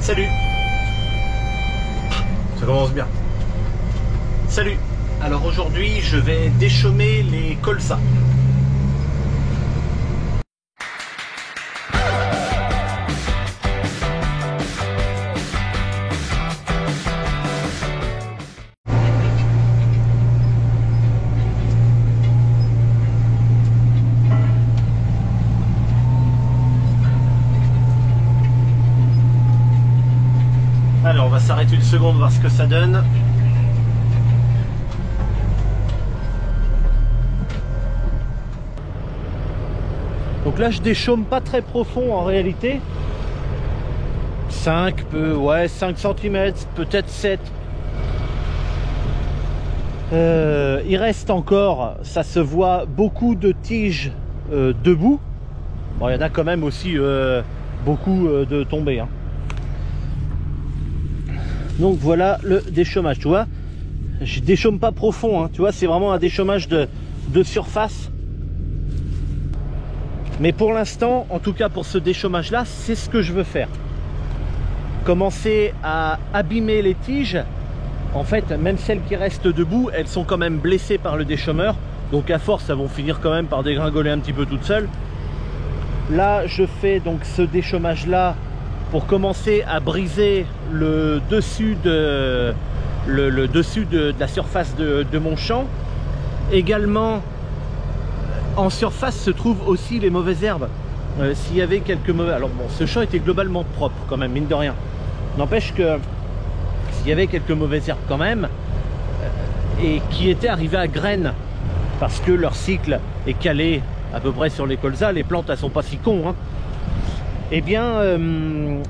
Salut. Ça commence bien. Salut. Alors aujourd'hui, je vais déchaumer les colzas. Alors on va s'arrêter une seconde, voir ce que ça donne. Donc là je déchaume pas très profond en réalité. 5 cm, peut-être 7. Il reste encore, ça se voit, beaucoup de tiges debout. Bon, il y en a quand même aussi beaucoup de tombées, hein. Donc voilà le déchaumage, tu vois. Je déchaume pas profond, hein, tu vois, c'est vraiment un déchaumage de surface. Mais pour l'instant, en tout cas pour ce déchaumage là, c'est ce que je veux faire. Commencer à abîmer les tiges. En fait, même celles qui restent debout, elles sont quand même blessées par le déchaumeur. Donc à force, elles vont finir quand même par dégringoler un petit peu toutes seules. Là, je fais donc ce déchaumage là pour commencer à briser le dessus de la surface de mon champ. Également, en surface se trouvent aussi les mauvaises herbes. S'il y avait quelques mauvaises... Alors bon, ce champ était globalement propre quand même, mine de rien. N'empêche que s'il y avait quelques mauvaises herbes quand même, et qui étaient arrivées à graines, parce que leur cycle est calé à peu près sur les colzas, les plantes elles sont pas si cons, hein. Eh bien,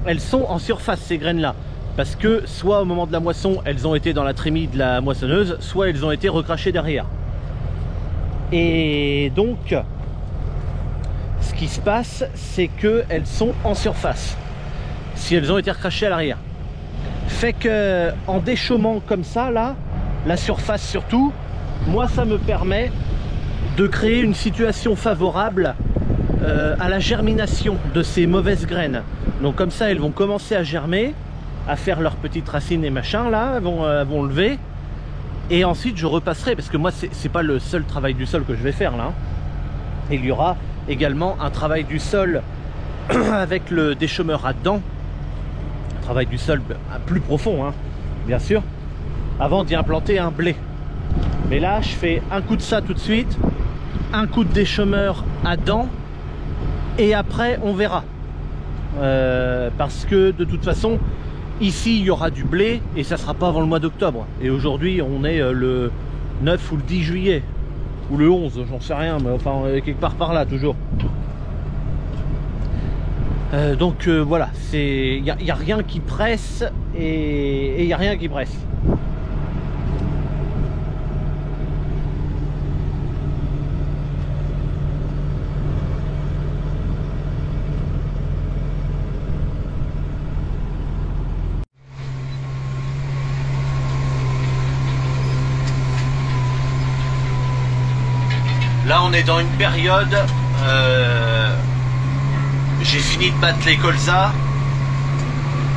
elles sont en surface, ces graines-là. Parce que soit au moment de la moisson, elles ont été dans la trémie de la moissonneuse, soit elles ont été recrachées derrière. Et donc, ce qui se passe, c'est qu'elles sont en surface, si elles ont été recrachées à l'arrière. Fait que, en déchaumant comme ça, là, la surface surtout, moi, ça me permet de créer une situation favorable à la germination de ces mauvaises graines. Donc comme ça elles vont commencer à germer, à faire leurs petites racines et machin là, elles vont lever, et ensuite je repasserai, parce que moi c'est pas le seul travail du sol que je vais faire là, hein. Il y aura également un travail du sol avec le déchaumeur à dents, un travail du sol plus profond, hein, bien sûr, avant d'y implanter un blé. Mais là je fais un coup de ça tout de suite, un coup de déchaumeur à dents, et après on verra, parce que de toute façon ici il y aura du blé et ça sera pas avant le mois d'octobre, et aujourd'hui on est le 9 ou le 10 juillet ou le 11, j'en sais rien, mais enfin quelque part par là toujours. Donc voilà, il n'y a rien qui presse, et il n'y a rien qui presse. Là on est dans une période, j'ai fini de battre les colzas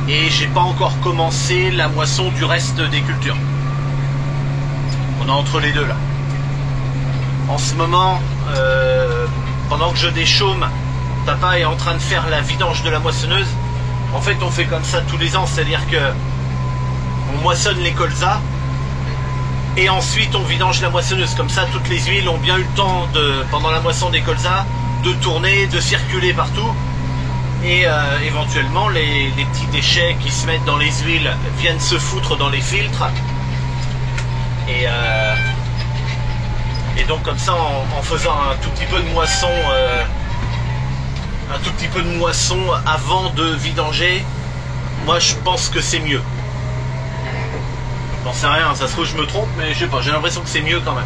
et j'ai pas encore commencé la moisson du reste des cultures. On est entre les deux là. En ce moment, pendant que je déchaume, papa est en train de faire la vidange de la moissonneuse. En fait on fait comme ça tous les ans, c'est-à-dire que on moissonne les colzas et ensuite on vidange la moissonneuse. Comme ça toutes les huiles ont bien eu le temps pendant la moisson des colzas de tourner, de circuler partout, et éventuellement les petits déchets qui se mettent dans les huiles viennent se foutre dans les filtres, et donc comme ça en faisant un tout petit peu de moisson, avant de vidanger, moi je pense que c'est mieux. J'en sais rien, ça se trouve je me trompe, mais je sais pas, j'ai l'impression que c'est mieux quand même.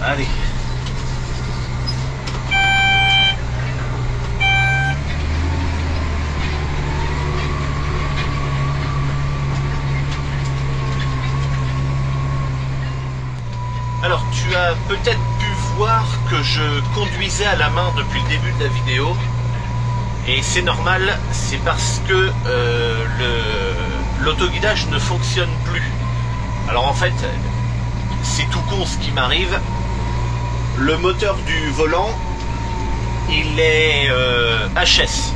Allez. Alors tu as peut-être pu voir que je conduisais à la main depuis le début de la vidéo. Et c'est normal, c'est parce que l'autoguidage ne fonctionne plus. Alors en fait, c'est tout con ce qui m'arrive. Le moteur du volant, il est HS.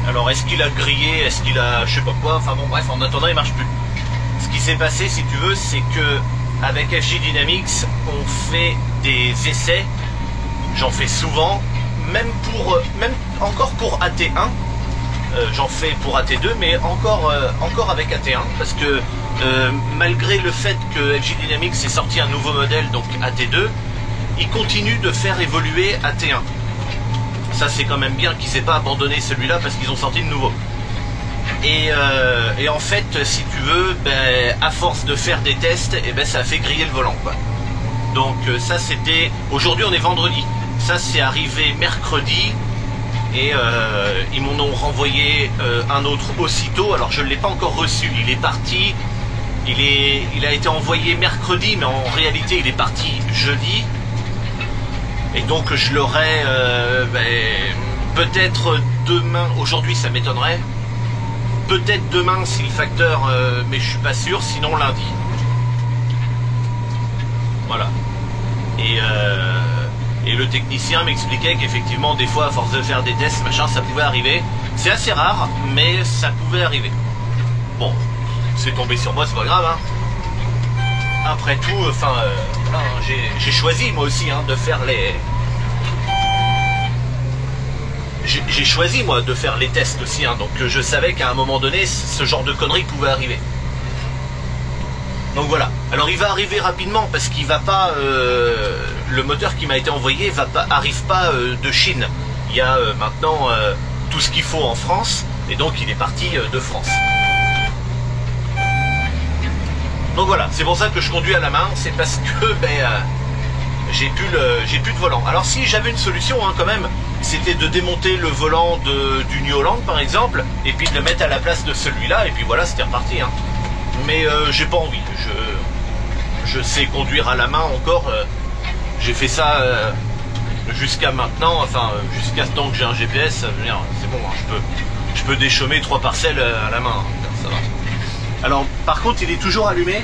Alors est-ce qu'il a grillé, est-ce qu'il a je sais pas quoi, enfin bon bref, en attendant il marche plus. Ce qui s'est passé, si tu veux, c'est que avec FJ Dynamics, on fait des essais, j'en fais souvent, même encore pour AT1, j'en fais pour AT2, mais encore avec AT1, parce que malgré le fait que FJ Dynamics ait sorti un nouveau modèle, donc AT2, il continue de faire évoluer AT1. Ça c'est quand même bien qu'ils n'aient pas abandonné celui-là parce qu'ils ont sorti le nouveau. Et en fait, si tu veux, ben, à force de faire des tests, et ben, ça a fait griller le volant, quoi. Donc ça c'était... Aujourd'hui on est vendredi. Ça c'est arrivé mercredi. Et ils m'en ont renvoyé un autre aussitôt. Alors je ne l'ai pas encore reçu. Il est parti. Il a été envoyé mercredi, mais en réalité il est parti jeudi. Et donc je l'aurai peut-être demain. Aujourd'hui ça m'étonnerait. Peut-être demain si le facteur, mais je suis pas sûr, sinon lundi. Voilà. Et le technicien m'expliquait qu'effectivement des fois à force de faire des tests, machin, ça pouvait arriver. C'est assez rare, mais ça pouvait arriver. Bon, c'est tombé sur moi, c'est pas grave, hein. Après tout, enfin, voilà, j'ai choisi moi aussi de faire les... J'ai choisi moi de faire les tests aussi, donc je savais qu'à un moment donné, ce genre de conneries pouvait arriver. Donc voilà. Alors il va arriver rapidement parce qu'il va pas... le moteur qui m'a été envoyé arrive pas de Chine. Il y a maintenant tout ce qu'il faut en France, et donc il est parti de France. Donc voilà, c'est pour ça que je conduis à la main, c'est parce que j'ai plus de volant. Alors si j'avais une solution quand même, c'était de démonter le volant du New Holland par exemple, et puis de le mettre à la place de celui-là, et puis voilà, c'était reparti. Mais j'ai pas envie, je sais conduire à la main encore, j'ai fait ça jusqu'à maintenant, enfin jusqu'à ce temps que j'ai un GPS, c'est bon, je peux déchaumer 3 parcelles à la main, ça va. Alors par contre il est toujours allumé,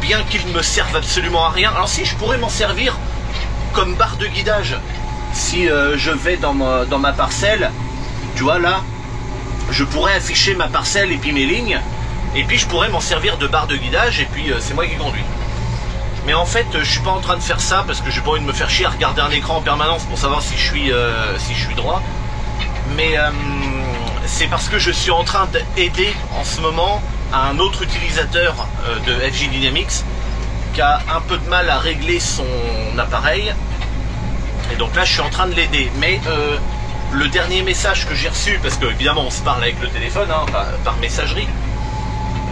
bien qu'il ne me serve absolument à rien. Alors si, je pourrais m'en servir comme barre de guidage si je vais dans ma parcelle, tu vois là, je pourrais afficher ma parcelle et puis mes lignes, et puis je pourrais m'en servir de barre de guidage, et puis c'est moi qui conduis. Mais en fait je suis pas en train de faire ça parce que j'ai pas envie de me faire chier à regarder un écran en permanence pour savoir si je suis droit, mais c'est parce que je suis en train d'aider en ce moment un autre utilisateur de FJ Dynamics qui a un peu de mal à régler son appareil, et donc là je suis en train de l'aider. Mais le dernier message que j'ai reçu, parce que évidemment on se parle avec le téléphone par messagerie,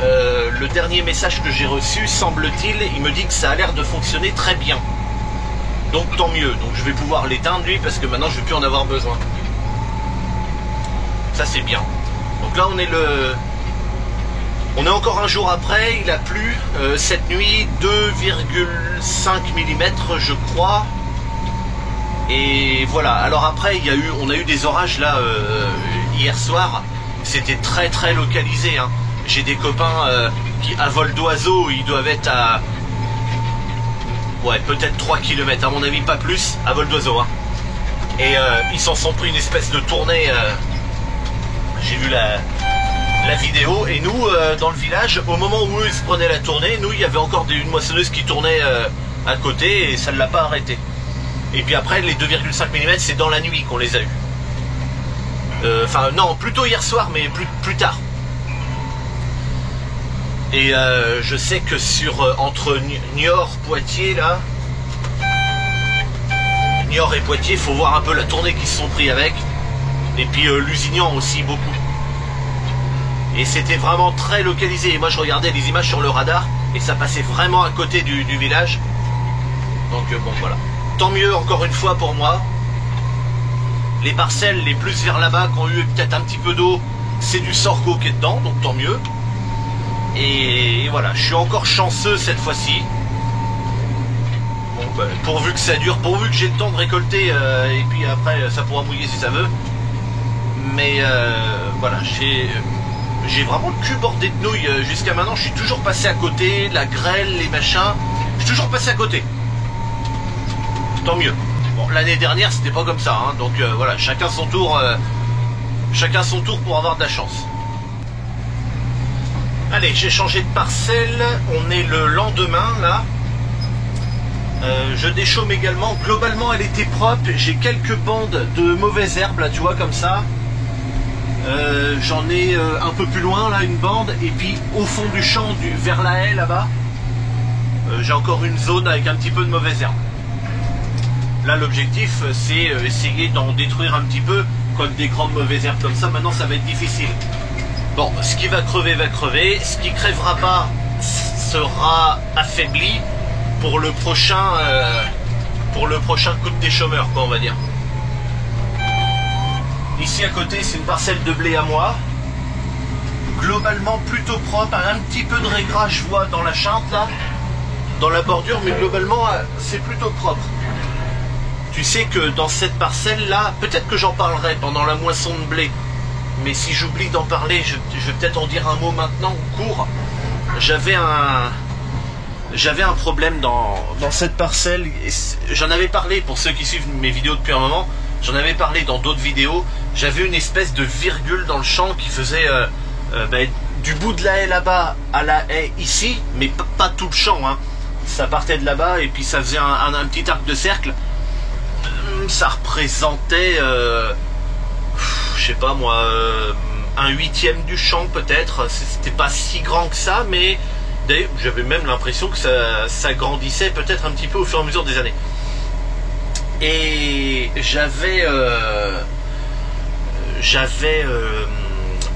le dernier message que j'ai reçu, semble-t-il, il me dit que ça a l'air de fonctionner très bien, donc tant mieux. Donc je vais pouvoir l'éteindre lui, parce que maintenant je vais plus en avoir besoin. Ça c'est bien. Donc là on est encore un jour après, il a plu cette nuit 2,5 mm je crois. Et voilà, alors après on a eu des orages là hier soir, c'était très très localisé. J'ai des copains qui à vol d'oiseau, ils doivent être à peut-être 3 km, à mon avis pas plus, à vol d'oiseau. Et ils s'en sont pris une espèce de tournée, j'ai vu la vidéo, et nous dans le village, au moment où eux ils se prenaient la tournée, nous il y avait encore une moissonneuse qui tournait à côté, et ça ne l'a pas arrêté. Et puis après les 2,5 mm c'est dans la nuit qu'on les a eu. Enfin non, plutôt hier soir, mais plus tard. Et je sais que entre Niort, Poitiers là, Niort et Poitiers, faut voir un peu la tournée qu'ils se sont pris avec. Et puis Lusignan aussi beaucoup. Et c'était vraiment très localisé. Et moi je regardais les images sur le radar et ça passait vraiment à côté du village. Donc bon voilà. Tant mieux encore une fois pour moi. Les parcelles les plus vers là-bas qui ont eu peut-être un petit peu d'eau, c'est du sorgho qui est dedans, donc tant mieux. Et voilà, je suis encore chanceux cette fois-ci. Bon, bah, pourvu que ça dure, pourvu que j'ai le temps de récolter, et puis après ça pourra mouiller si ça veut. Mais voilà, j'ai vraiment le cul bordé de nouilles jusqu'à maintenant. Je suis toujours passé à côté, la grêle, les machins. Je suis toujours passé à côté. Tant mieux. Bon, l'année dernière c'était pas comme ça, hein, donc voilà, chacun son tour pour avoir de la chance. Allez, j'ai changé de parcelle, on est le lendemain là. Je déchaume également, globalement elle était propre, j'ai quelques bandes de mauvaises herbes là, tu vois, comme ça. J'en ai un peu plus loin là une bande, et puis au fond du champ, vers la haie là-bas, j'ai encore une zone avec un petit peu de mauvaises herbes. Là l'objectif c'est essayer d'en détruire un petit peu, comme des grandes mauvaises herbes comme ça, maintenant ça va être difficile. Bon, ce qui va crever, ce qui crèvera pas sera affaibli pour le prochain coup de déchômeur, quoi, on va dire. Ici à côté c'est une parcelle de blé à moi, globalement plutôt propre, un petit peu de régras je vois dans la charte là, dans la bordure, mais globalement c'est plutôt propre. Tu sais que dans cette parcelle là, peut-être que j'en parlerai pendant la moisson de blé, mais si j'oublie d'en parler, je vais peut-être en dire un mot maintenant au cours. J'avais un problème dans cette parcelle, j'en avais parlé pour ceux qui suivent mes vidéos depuis un moment, j'en avais parlé dans d'autres vidéos. J'avais une espèce de virgule dans le champ qui faisait du bout de la haie là-bas à la haie ici, mais pas tout le champ, hein. Ça partait de là-bas et puis ça faisait un petit arc de cercle. Ça représentait, je sais pas moi, un huitième du champ peut-être. C'était pas si grand que ça, mais j'avais même l'impression que ça grandissait peut-être un petit peu au fur et à mesure des années. Et j'avais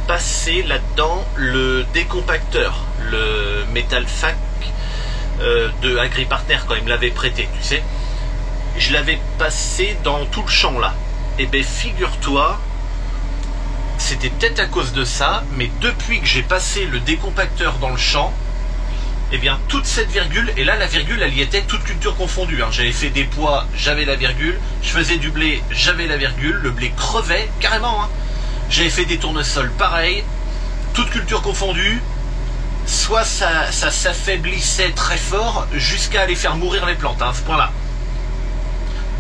passé là-dedans le décompacteur, le Metalfac de AgriPartner quand il me l'avait prêté, tu sais. Je l'avais passé dans tout le champ là. Et ben figure-toi, c'était peut-être à cause de ça, mais depuis que j'ai passé le décompacteur dans le champ, et bien toute cette virgule, et là la virgule elle y était toute culture confondue, hein. J'avais fait des pois, j'avais la virgule, je faisais du blé, j'avais la virgule, le blé crevait carrément, hein. J'avais fait des tournesols pareil, toute culture confondue, soit ça s'affaiblissait très fort jusqu'à aller faire mourir les plantes, hein, à ce point là.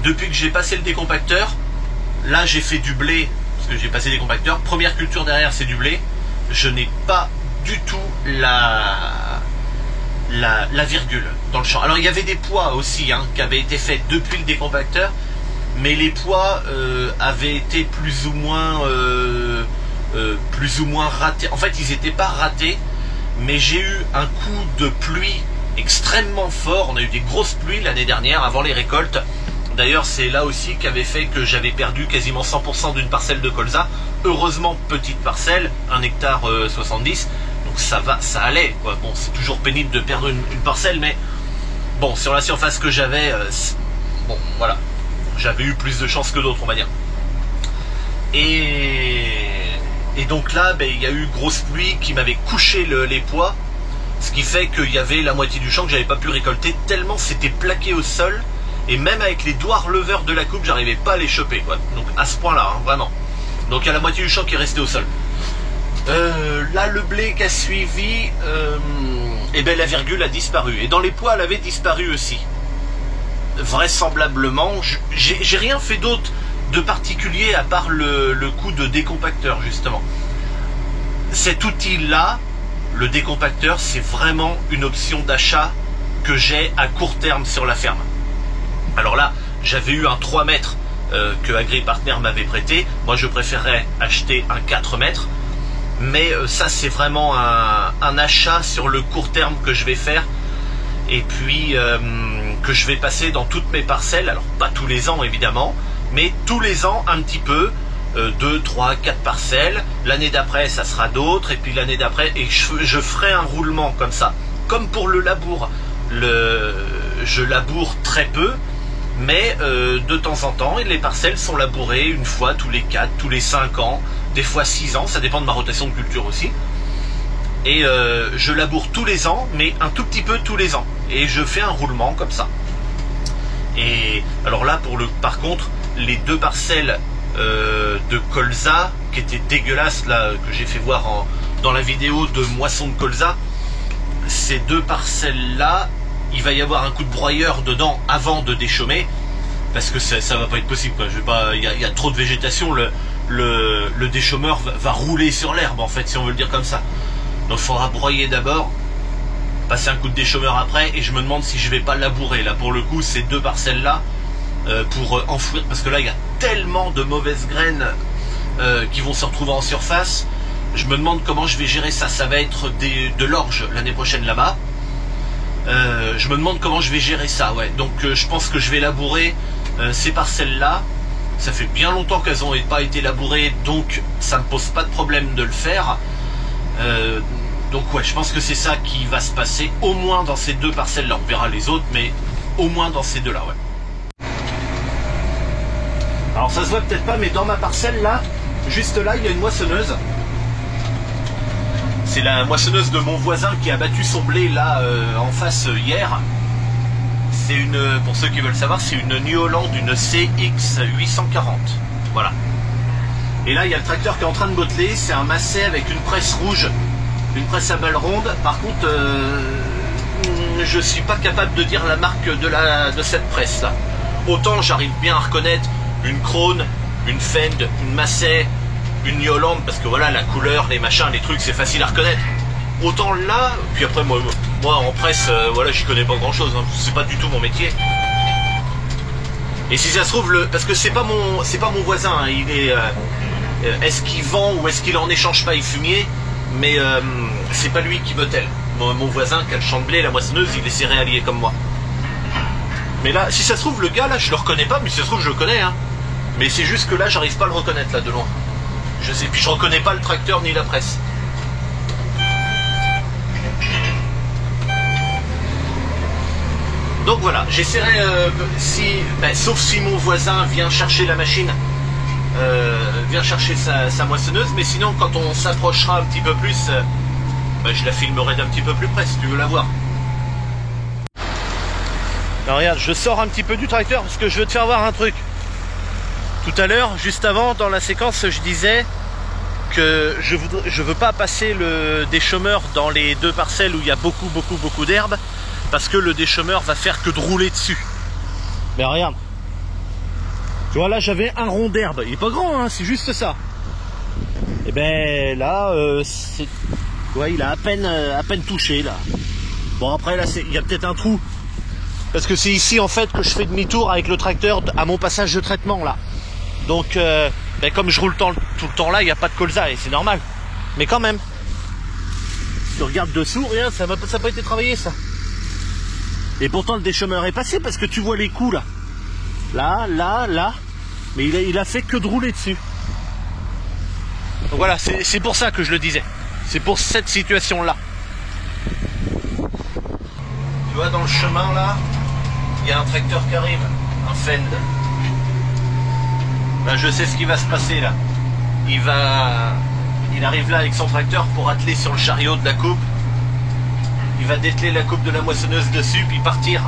Depuis que j'ai passé le décompacteur, là j'ai fait du blé, parce que j'ai passé le décompacteur, première culture derrière c'est du blé, je n'ai pas du tout la virgule dans le champ. Alors il y avait des pois aussi, hein, qui avaient été faits depuis le décompacteur, mais les pois avaient été plus ou moins ratés. En fait ils n'étaient pas ratés, mais j'ai eu un coup de pluie extrêmement fort. On a eu des grosses pluies l'année dernière avant les récoltes. D'ailleurs c'est là aussi qu'avait fait que j'avais perdu quasiment 100% d'une parcelle de colza. Heureusement petite parcelle, 1 hectare 70, donc ça allait, quoi. Bon, c'est toujours pénible de perdre une parcelle, mais bon, sur la surface que j'avais, bon voilà, j'avais eu plus de chance que d'autres, on va dire. Et donc là ben, il y a eu grosse pluie qui m'avait couché les pois, ce qui fait qu'il y avait la moitié du champ que j'avais pas pu récolter tellement c'était plaqué au sol. Et même avec les doigts releveurs de la coupe, j'arrivais pas à les choper, quoi. Donc à ce point-là, hein, vraiment. Donc il y a la moitié du champ qui est resté au sol. Là, le blé qui a suivi, et ben la virgule a disparu. Et dans les pois, elle avait disparu aussi. Vraisemblablement, j'ai rien fait d'autre de particulier à part le coup de décompacteur, justement. Cet outil-là, le décompacteur, c'est vraiment une option d'achat que j'ai à court terme sur la ferme. Alors là, j'avais eu un 3 mètres que AgriPartner m'avait prêté. Moi, je préférerais acheter un 4 mètres. Mais ça, c'est vraiment un achat sur le court terme que je vais faire. Et puis, que je vais passer dans toutes mes parcelles. Alors, pas tous les ans, évidemment. Mais tous les ans, un petit peu. 2, 3, 4 parcelles. L'année d'après, ça sera d'autres. Et puis l'année d'après, et je ferai un roulement comme ça. Comme pour le labour. Je laboure très peu. Mais de temps en temps, les parcelles sont labourées une fois tous les 4, tous les 5 ans, des fois 6 ans, ça dépend de ma rotation de culture aussi. Et je laboure tous les ans, mais un tout petit peu tous les ans. Et je fais un roulement comme ça. Et alors là, par contre, les 2 parcelles de colza qui étaient dégueulasses, là, que j'ai fait voir dans la vidéo de moisson de colza, ces 2 parcelles là, il va y avoir un coup de broyeur dedans avant de déchaumer, parce que ça va pas être possible, quoi. Je vais pas, il y a trop de végétation, le déchaumeur va rouler sur l'herbe, en fait, si on veut le dire comme ça. Donc il faudra broyer d'abord, passer un coup de déchaumeur après, et je me demande si je vais pas labourer là pour le coup ces 2 parcelles là pour enfouir, parce que là il y a tellement de mauvaises graines qui vont se retrouver en surface. Je me demande comment je vais gérer ça. Ça va être de l'orge l'année prochaine là-bas. Je me demande comment je vais gérer ça, ouais. Donc je pense que je vais labourer ces parcelles là. Ça fait bien longtemps qu'elles n'ont pas été labourées, donc ça me pose pas de problème de le faire. Donc ouais, je pense que c'est ça qui va se passer, au moins dans ces 2 parcelles là. On verra les autres, mais au moins dans ces 2 là, ouais. Alors ça se voit peut-être pas, mais dans ma parcelle là, juste là, il y a une moissonneuse. C'est la moissonneuse de mon voisin qui a battu son blé là en face hier. C'est une, pour ceux qui veulent savoir, c'est une New Holland, une CX 840. Voilà. Et là, il y a le tracteur qui est en train de botteler. C'est un Massey avec une presse rouge, une presse à balle ronde. Par contre, je suis pas capable de dire la marque de cette presse là. Autant j'arrive bien à reconnaître une Krone, une Fend, une Massey, une New Holland, parce que voilà, la couleur, les machins, les trucs, c'est facile à reconnaître. Autant là, puis après moi en presse, voilà, j'y connais pas grand chose, hein, c'est pas du tout mon métier. Et si ça se trouve, parce que c'est pas mon voisin, hein, il est, est-ce qu'il vend ou est-ce qu'il en échange pas, il fumier, mais c'est pas lui qui bottelle. Mon voisin qui a le champ de blé, la moissonneuse, il est céréalier comme moi. Mais là, si ça se trouve, le gars là, je le reconnais pas, mais si ça se trouve, je le connais, hein. Mais c'est juste que là, j'arrive pas à le reconnaître là de loin. Je sais, puis je reconnais pas le tracteur ni la presse. Donc voilà, j'essaierai, sauf si mon voisin vient chercher la machine, vient chercher sa moissonneuse, mais sinon quand on s'approchera un petit peu plus, je la filmerai d'un petit peu plus près si tu veux la voir. Alors regarde, je sors un petit peu du tracteur parce que je veux te faire voir un truc. Tout à l'heure, juste avant, dans la séquence, je disais que je veux pas passer le déchaumeur dans les 2 parcelles où il y a beaucoup d'herbe, parce que le déchaumeur va faire que de rouler dessus. Mais regarde, tu vois là, j'avais un rond d'herbe, il est pas grand, hein, c'est juste ça. Et ben là, ouais, il a à peine touché là. Bon après là, il y a peut-être un trou, parce que c'est ici en fait que je fais demi-tour avec le tracteur à mon passage de traitement là. Donc comme je roule tout le temps là, il n'y a pas de colza et c'est normal. Mais quand même, tu regardes dessous, rien, ça n'a pas été travaillé ça. Et pourtant le déchaumeur est passé parce que tu vois les coups là. Là. Mais il a fait que de rouler dessus. Donc voilà, c'est pour ça que je le disais. C'est pour cette situation là. Tu vois, dans le chemin là, il y a un tracteur qui arrive, un Fend. Ben, je sais ce qui va se passer là. Il arrive là avec son tracteur pour atteler sur le chariot de la coupe. Il va dételer la coupe de la moissonneuse dessus, puis partir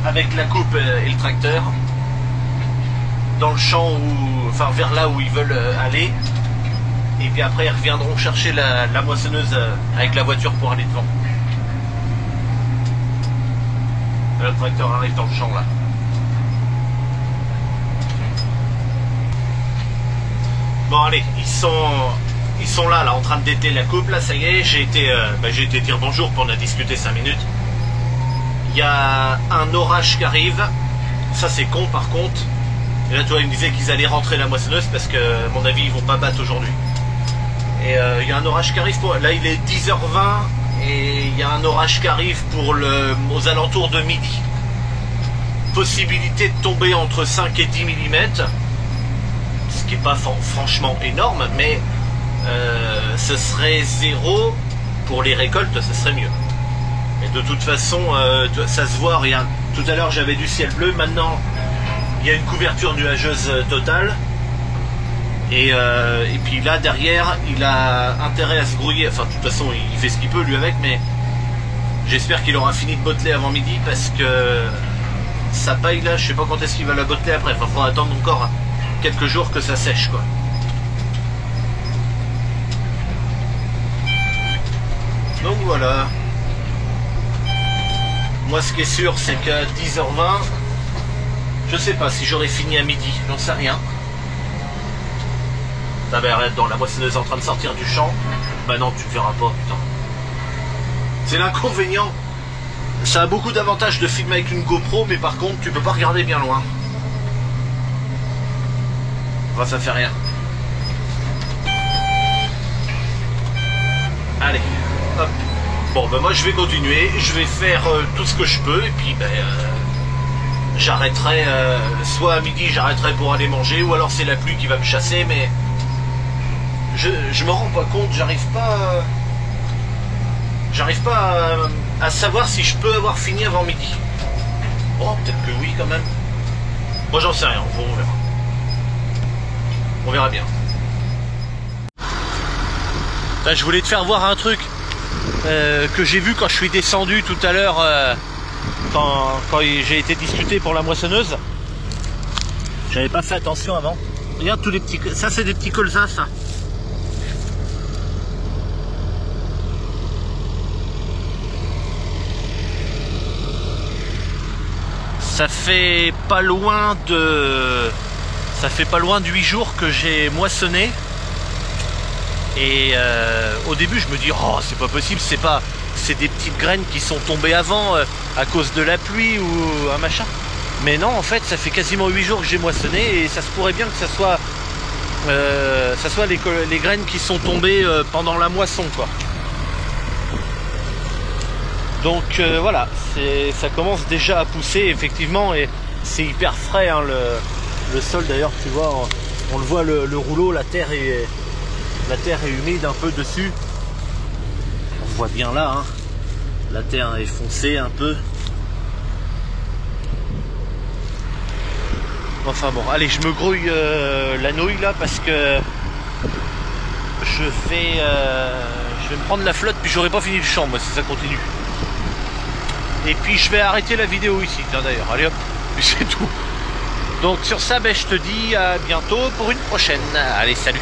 avec la coupe et le tracteur dans le champ, enfin vers là où ils veulent aller. Et puis après ils reviendront chercher la moissonneuse avec la voiture pour aller devant. Le tracteur arrive dans le champ là. Bon allez, ils sont là en train de dételer la coupe, là ça y est, j'ai été dire bonjour, puis on a discuté 5 minutes. Il y a un orage qui arrive, ça c'est con par contre. Et là tu vois, ils me disaient qu'ils allaient rentrer la moissonneuse parce que à mon avis ils vont pas battre aujourd'hui. Et il y a un orage qui arrive, là il est 10h20 et il y a un orage qui arrive aux alentours de midi. Possibilité de tomber entre 5 et 10 mm. Ce qui n'est pas franchement énorme, mais ce serait 0 pour les récoltes, ce serait mieux. Et de toute façon, ça se voit, regarde, tout à l'heure j'avais du ciel bleu, maintenant il y a une couverture nuageuse totale. Et puis là derrière il a intérêt à se grouiller, enfin de toute façon il fait ce qu'il peut lui avec, mais j'espère qu'il aura fini de botteler avant midi parce que sa paille là, je sais pas quand est-ce qu'il va la botteler après, enfin faudra attendre encore quelques jours que ça sèche quoi. Donc voilà. Moi ce qui est sûr c'est qu'à 10h20, je sais pas si j'aurai fini à midi, j'en sais rien. T'avais arrêté dans la moissonneuse en train de sortir du champ. Bah non, tu le verras pas, putain. C'est l'inconvénient. Ça a beaucoup d'avantages de filmer avec une GoPro, mais par contre, tu peux pas regarder bien loin. Enfin, ça fait rien. Allez, hop. Bon, bah moi je vais continuer. Je vais faire tout ce que je peux, et puis ben... j'arrêterai, soit à midi j'arrêterai pour aller manger, ou alors c'est la pluie qui va me chasser, mais... Je me rends pas compte, j'arrive pas à savoir si je peux avoir fini avant midi. Oh, peut-être que oui quand même. Moi j'en sais rien, on verra. On verra bien. Là, je voulais te faire voir un truc que j'ai vu quand je suis descendu tout à l'heure, quand j'ai été discuté pour la moissonneuse. J'avais pas fait attention avant. Regarde tous les petits... Ça c'est des petits colzas ça. Ça fait pas loin de 8 jours que j'ai moissonné. Et au début je me dis oh c'est pas possible, c'est des petites graines qui sont tombées avant à cause de la pluie ou un machin. Mais non, en fait ça fait quasiment 8 jours que j'ai moissonné et ça se pourrait bien que ça soit les graines qui sont tombées pendant la moisson quoi. Donc voilà, ça commence déjà à pousser effectivement et c'est hyper frais hein, le sol d'ailleurs, tu vois, on le voit le rouleau, la terre est humide un peu dessus. On voit bien là, hein, la terre est foncée un peu. Enfin bon, allez, je me grouille la nouille là parce que je vais me prendre la flotte puis j'aurai pas fini le champ moi si ça continue. Et puis je vais arrêter la vidéo ici, d'ailleurs, allez hop, c'est tout. Donc sur ça, ben, je te dis à bientôt pour une prochaine. Allez, salut.